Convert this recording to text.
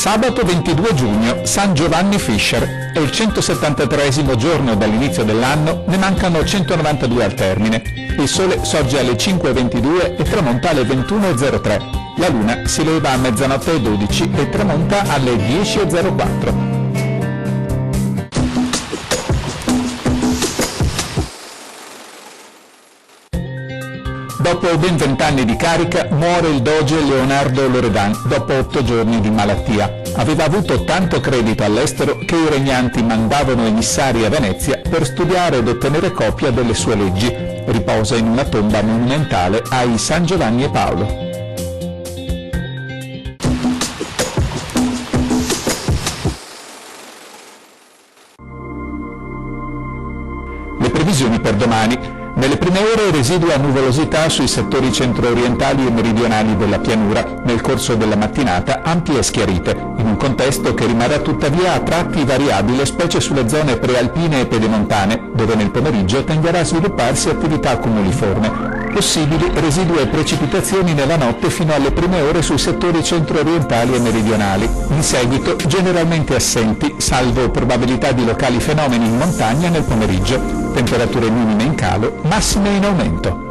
Sabato 22 giugno, San Giovanni Fischer. È il 173esimo giorno dall'inizio dell'anno, ne mancano 192 al termine. Il sole sorge alle 5:22 e tramonta alle 21:03. La luna si leva a mezzanotte e 12 e tramonta alle 10:04. Dopo ben 20 anni di carica muore il doge Leonardo Loredan dopo 8 giorni di malattia. Aveva avuto tanto credito all'estero che i regnanti mandavano emissari a Venezia per studiare ed ottenere copia delle sue leggi. Riposa in una tomba monumentale ai San Giovanni e Paolo. Le previsioni per domani. Nelle prime ore residua nuvolosità sui settori centro-orientali e meridionali della pianura, nel corso della mattinata ampie schiarite, in un contesto che rimarrà tuttavia a tratti variabile, specie sulle zone prealpine e pedemontane, dove nel pomeriggio tenderà a svilupparsi attività cumuliforme. Possibili residue precipitazioni nella notte fino alle prime ore sui settori centro-orientali e meridionali. In seguito generalmente assenti, salvo probabilità di locali fenomeni in montagna nel pomeriggio. Temperature minime in calo, massime in aumento.